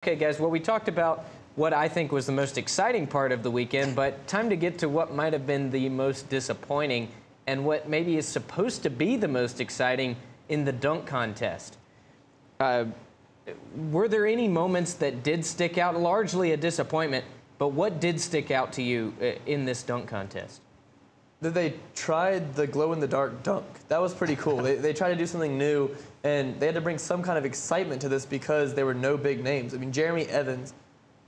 Okay, guys, well, we talked about what I think was the most exciting part of the weekend, but time to get to what might have been the most disappointing and what maybe is supposed to be the most exciting in the dunk contest. Were there any moments that did stick out? Largely a disappointment, but what did stick out to you in this dunk contest? That they tried the glow-in-the-dark dunk. That was pretty cool. They tried to do something new, and they had to bring some kind of excitement to this because there were no big names. I mean, Jeremy Evans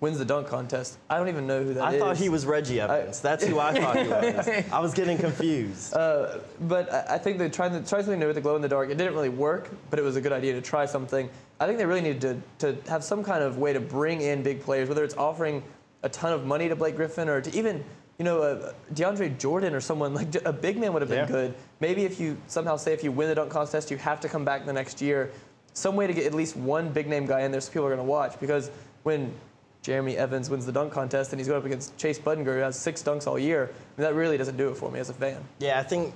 wins the dunk contest. I don't even know who that is. I thought he was Reggie Evans. That's who I thought he was. I was getting confused. But I think they tried something new with the glow-in-the-dark. It didn't really work, but it was a good idea to try something. I think they really needed to have some kind of way to bring in big players, whether it's offering a ton of money to Blake Griffin or to even, you know, DeAndre Jordan or someone like a big man would have been good. Maybe if you somehow say if you win the dunk contest, you have to come back the next year. Some way to get at least one big name guy in there so people are going to watch. Because when Jeremy Evans wins the dunk contest and he's going up against Chase Budinger, who has 6 dunks all year, I mean, that really doesn't do it for me as a fan. Yeah, I think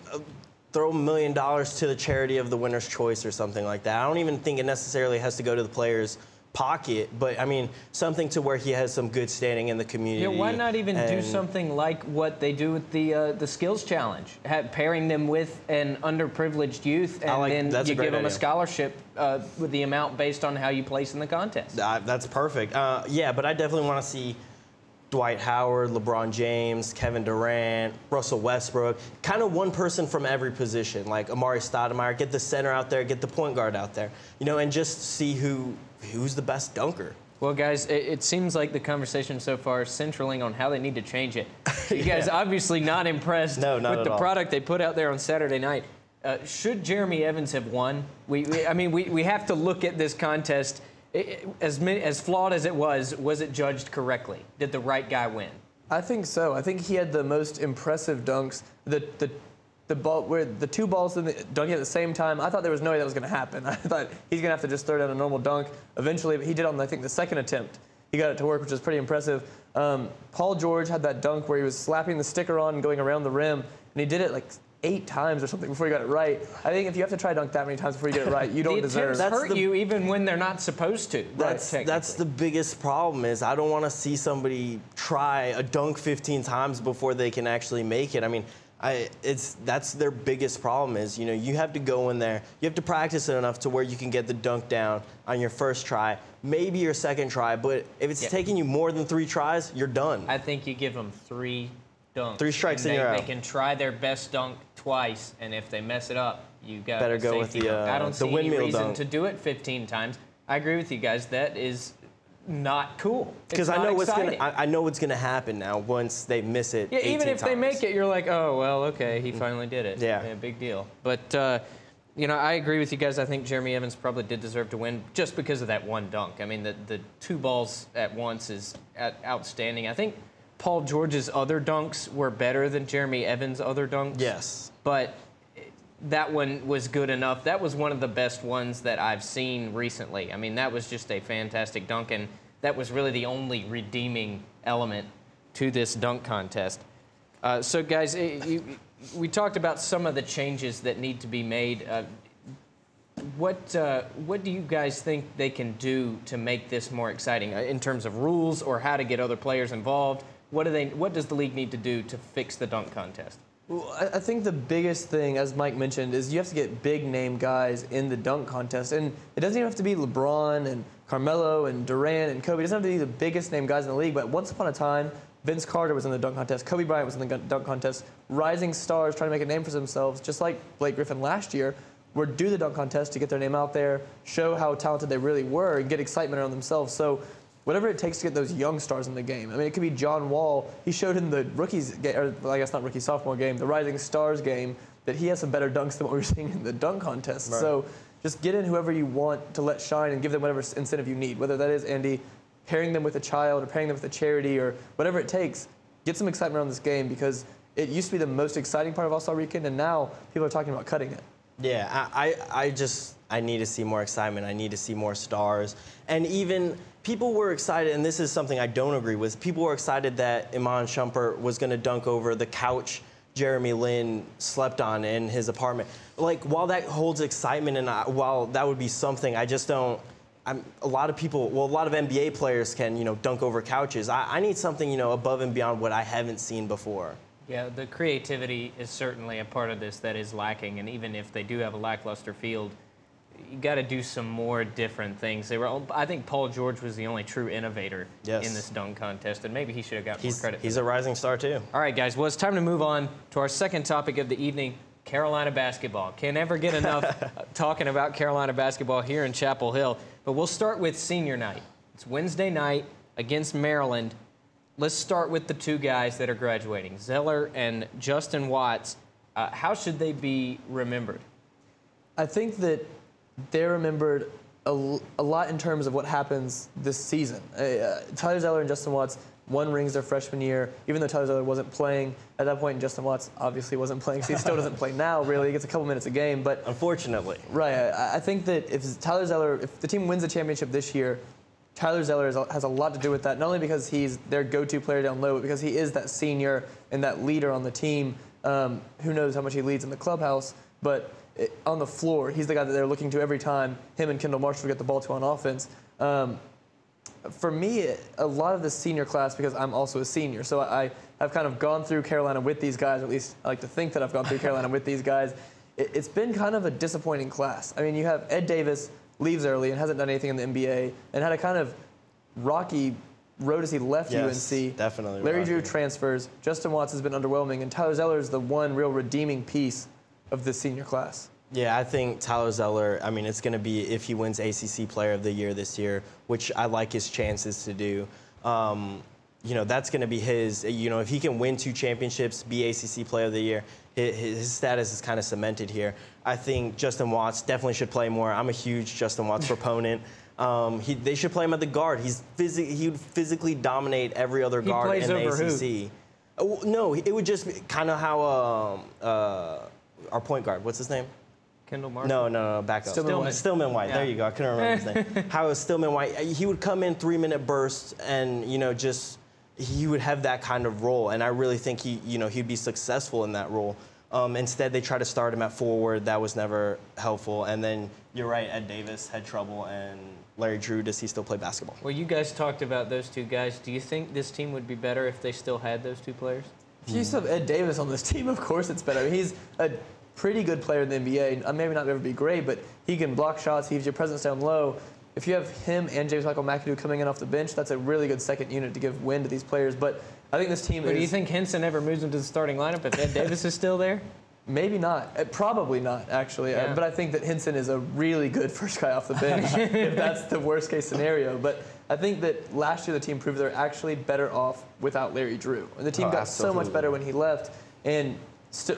throw $1 million to the charity of the winner's choice or something like that. I don't even think it necessarily has to go to the player's pocket, but I mean something to where he has some good standing in the community. Yeah, why not even do something like what they do with the skills challenge, pairing them with an underprivileged youth, and then you give them a scholarship with the amount based on how you place in the contest. That's perfect. Yeah, but I definitely want to see Dwight Howard, LeBron James, Kevin Durant, Russell Westbrook, kind of one person from every position, like Amari Stoudemire, get the center out there, get the point guard out there, you know, and just see who's the best dunker. Well, guys, it seems like the conversation so far is centraling on how they need to change it. You guys obviously not impressed with the product they put out there on Saturday night. Should Jeremy Evans have won? I mean, we have to look at this contest. As flawed as it was it judged correctly? Did the right guy win? I think so. I think he had the most impressive dunks. The ball where the 2 balls dunking at the same time. I thought there was no way that was going to happen. I thought he's going to have to just throw down a normal dunk. Eventually, he did on I think the 2nd attempt. He got it to work, which was pretty impressive. Paul George had that dunk where he was slapping the sticker on and going around the rim, and he did it like 8 times or something before he got it right. I think if you have to try dunk that many times before you get it right, you don't deserve. That hurt you even when they're not supposed to. That's the biggest problem. Is I don't want to see somebody try a dunk 15 times before they can actually make it. I mean, that's their biggest problem. Is, you know, you have to go in there, you have to practice it enough to where you can get the dunk down on your first try, maybe your second try. But if it's taking you more than 3 tries, you're done. I think you give them 3 dunks. 3 strikes and you're out. They can try their best dunk twice, and if they mess it up, you got better go with the I don't see any reason dunk to do it 15 times. I agree with you guys. That is not cool. Because I know what's gonna happen now once they miss it. Yeah, 18 even if times. they make it, you're like, oh well, okay, he finally did it. Yeah, big deal. But you know, I agree with you guys. I think Jeremy Evans probably did deserve to win just because of that one dunk. I mean, the 2 balls at once is outstanding. I think Paul George's other dunks were better than Jeremy Evans' other dunks. Yes. But that one was good enough. That was one of the best ones that I've seen recently. I mean, that was just a fantastic dunk, and that was really the only redeeming element to this dunk contest. So, guys, we talked about some of the changes that need to be made. What do you guys think they can do to make this more exciting in terms of rules or how to get other players involved? What does the league need to do to fix the dunk contest? Well, I think the biggest thing, as Mike mentioned, is you have to get big-name guys in the dunk contest. And it doesn't even have to be LeBron and Carmelo and Durant and Kobe. It doesn't have to be the biggest-name guys in the league. But once upon a time, Vince Carter was in the dunk contest. Kobe Bryant was in the dunk contest. Rising stars trying to make a name for themselves, just like Blake Griffin last year, would do the dunk contest to get their name out there, show how talented they really were, and get excitement around themselves. So whatever it takes to get those young stars in the game. I mean, it could be John Wall. He showed in the rookies game, or well, I guess not rookie, sophomore game, the Rising Stars game, that he has some better dunks than what we were seeing in the dunk contest. Right. So just get in whoever you want to let shine and give them whatever incentive you need, whether that is, Andy, pairing them with a child or pairing them with a charity or whatever it takes. Get some excitement around this game because it used to be the most exciting part of All-Star Weekend, and now people are talking about cutting it. Yeah, I need to see more excitement. I need to see more stars. And even people were excited, and this is something I don't agree with, people were excited that Iman Shumpert was going to dunk over the couch Jeremy Lin slept on in his apartment. Like, while that holds excitement and while that would be something, I just don't a lot of people, well, a lot of NBA players can, dunk over couches. I need something, above and beyond what I haven't seen before. Yeah, the creativity is certainly a part of this that is lacking, and even if they do have a lackluster field, you got to do some more different things. I think Paul George was the only true innovator in this dunk contest, and maybe he should have got more credit. He's a rising star too. All right, guys. Well, it's time to move on to our second topic of the evening: Carolina basketball. Can't ever get enough talking about Carolina basketball here in Chapel Hill. But we'll start with senior night. It's Wednesday night against Maryland. Let's start with the two guys that are graduating, Zeller and Justin Watts. How should they be remembered? I think that they're remembered a lot in terms of what happens this season. Tyler Zeller and Justin Watts won rings their freshman year, even though Tyler Zeller wasn't playing at that point. Justin Watts obviously wasn't playing, so he still doesn't play now, really. He gets a couple minutes a game. But unfortunately. Right. I think that if the team wins the championship this year, Tyler Zeller has a lot to do with that, not only because he's their go-to player down low, but because he is that senior and that leader on the team. Who knows how much he leads in the clubhouse, but on the floor, he's the guy that they're looking to every time him and Kendall Marshall get the ball to on offense. For me, a lot of the senior class, because I'm also a senior, so I've kind of gone through Carolina with these guys, or at least I like to think that I've gone through Carolina with these guys. It's been kind of a disappointing class. I mean, you have Ed Davis leaves early and hasn't done anything in the NBA and had a kind of rocky road as he left UNC. Definitely. Larry Drew transfers. Justin Watts has been underwhelming, and Tyler Zeller is the one real redeeming piece of this senior class. Yeah, I think Tyler Zeller, I mean, it's going to be if he wins ACC Player of the Year this year, which I like his chances to do. That's going to be his, if he can win 2 championships, be ACC Player of the Year, his status is kind of cemented here. I think Justin Watts definitely should play more. I'm a huge Justin Watts proponent. They should play him at the guard. He would physically dominate every other guard in the ACC. No, it would just be kind of how our point guard, what's his name? Kendall Marshall? No, back up. Stillman White. Yeah. There you go. I couldn't remember his name. How is Stillman White? He would come in 3-minute bursts, and he would have that kind of role. And I really think he'd be successful in that role. Instead, they try to start him at forward. That was never helpful. And then you're right, Ed Davis had trouble, and Larry Drew, does he still play basketball? Well, you guys talked about those two guys. Do you think this team would be better if they still had those two players? If you still have Ed Davis on this team, of course it's better. I mean, he's a pretty good player in the NBA. Maybe not ever be great, but he can block shots. He gives you presence down low. If you have him and James Michael McAdoo coming in off the bench, that's a really good second unit to give wind to these players. But I think this team Do you think Henson ever moves into the starting lineup if Ed Davis is still there? Maybe not. Probably not, actually. Yeah. But I think that Henson is a really good first guy off the bench if that's the worst case scenario. But I think that last year the team proved they're actually better off without Larry Drew. And the team got so much better when he left. And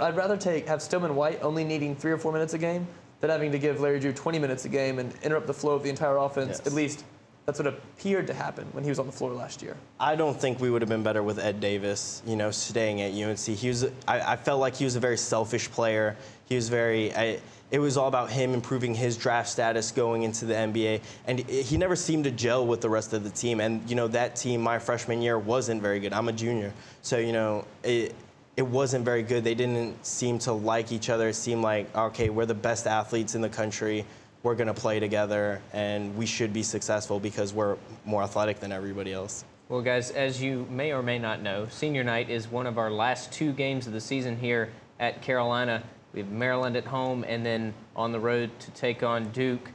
I'd rather have Stillman White only needing 3 or 4 minutes a game than having to give Larry Drew 20 minutes a game and interrupt the flow of the entire offense. Yes. At least that's what appeared to happen when he was on the floor last year. I don't think we would have been better with Ed Davis, staying at UNC. I felt like he was a very selfish player. He was it was all about him improving his draft status going into the NBA, and he never seemed to gel with the rest of the team. And that team my freshman year wasn't very good. I'm a junior, so it wasn't very good. They didn't seem to like each other. It seemed like, okay, we're the best athletes in the country. We're going to play together, and we should be successful because we're more athletic than everybody else. Well, guys, as you may or may not know, senior night is one of our last 2 games of the season here at Carolina. We have Maryland at home and then on the road to take on Duke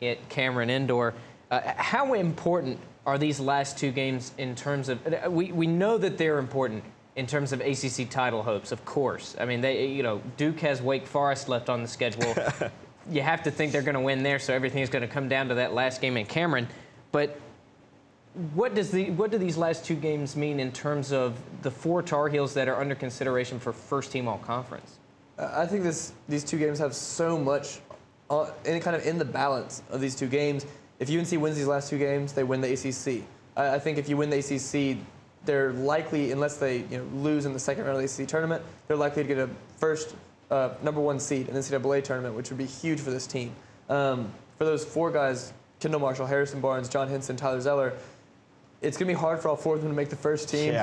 at Cameron Indoor. How important are these last 2 games in terms of we know that they're important in terms of ACC title hopes, of course. I mean, Duke has Wake Forest left on the schedule. You have to think they're going to win there, so everything's going to come down to that last game in Cameron. But what do these last 2 games mean in terms of the 4 Tar Heels that are under consideration for first-team all-conference? I think these 2 games have so much in the balance of these 2 games. If UNC wins these last 2 games, they win the ACC. I think if you win the ACC, they're likely, unless they lose in the second round of the ACC tournament, they're likely to get a first #1 seed in the NCAA tournament, which would be huge for this team. For those 4 guys, Kendall Marshall, Harrison Barnes, John Henson, Tyler Zeller, it's going to be hard for all 4 of them to make the first team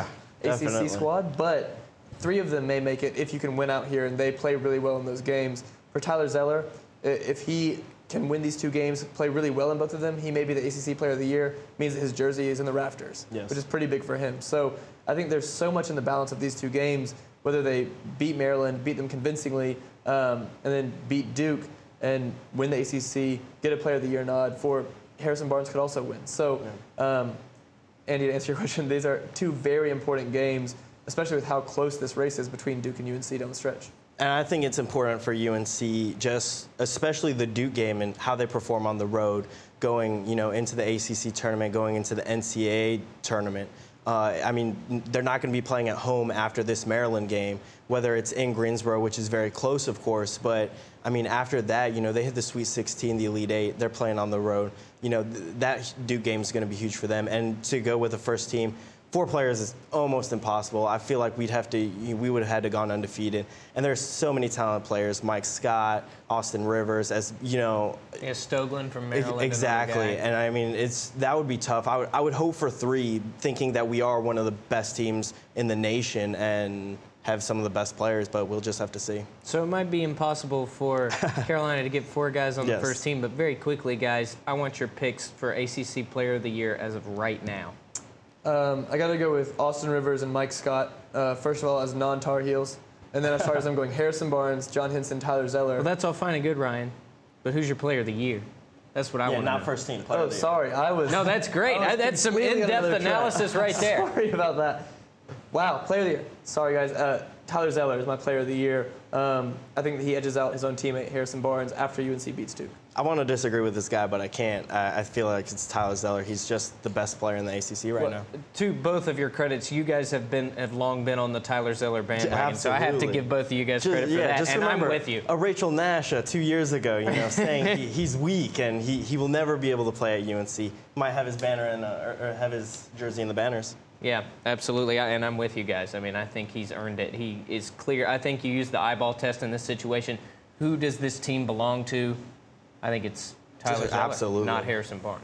ACC squad, but 3 of them may make it if you can win out here, and they play really well in those games. For Tyler Zeller, if he can win these 2 games, play really well in both of them, he may be the ACC Player of the Year. Means that his jersey is in the rafters, which is pretty big for him. So I think there's so much in the balance of these 2 games, whether they beat Maryland, beat them convincingly, and then beat Duke and win the ACC, get a Player of the Year nod. For Harrison Barnes could also win. So, Andy, to answer your question, these are 2 very important games, especially with how close this race is between Duke and UNC down the stretch. And I think it's important for UNC, just especially the Duke game and how they perform on the road, going into the ACC tournament, going into the NCAA tournament. I mean, they're not going to be playing at home after this Maryland game, whether it's in Greensboro, which is very close, of course. But, I mean, after that, they hit the Sweet 16, the Elite Eight. They're playing on the road. That Duke game is going to be huge for them. And to go with the first team, 4 players is almost impossible. I feel like we would have had to gone undefeated. And there's so many talented players: Mike Scott, Austin Rivers, Stoglin from Maryland. Exactly. And I mean, that would be tough. I would hope for 3, thinking that we are one of the best teams in the nation and have some of the best players, but we'll just have to see. So it might be impossible for Carolina to get 4 guys on the first team, but very quickly, guys, I want your picks for ACC Player of the Year as of right now. I got to go with Austin Rivers and Mike Scott, first of all, as non-Tar Heels. And then as far as I'm going, Harrison Barnes, John Henson, Tyler Zeller. Well, that's all fine and good, Ryan. But who's your Player of the Year? That's what I want to know. Not first team player of the year. Sorry. No, that's great. That's some in-depth analysis right there. Sorry about that. Wow, Player of the Year. Sorry, guys. Tyler Zeller is my Player of the Year. I think that he edges out his own teammate, Harrison Barnes, after UNC beats Duke. I want to disagree with this guy, but I can't. I feel like it's Tyler Zeller. He's just the best player in the ACC right now. To both of your credits, you guys have long been on the Tyler Zeller bandwagon, Absolutely. so I have to give both of you guys credit for that, just and remember, I'm with you. A Rachel Nash 2 years ago, saying he's weak and he will never be able to play at UNC. Might have his banner or have his jersey in the banners. Yeah, absolutely, and I'm with you guys. I mean, I think he's earned it. He is clear. I think you use the eyeball test in this situation. Who does this team belong to? I think it's Tyler Zeller, Absolutely. not Harrison Barnes.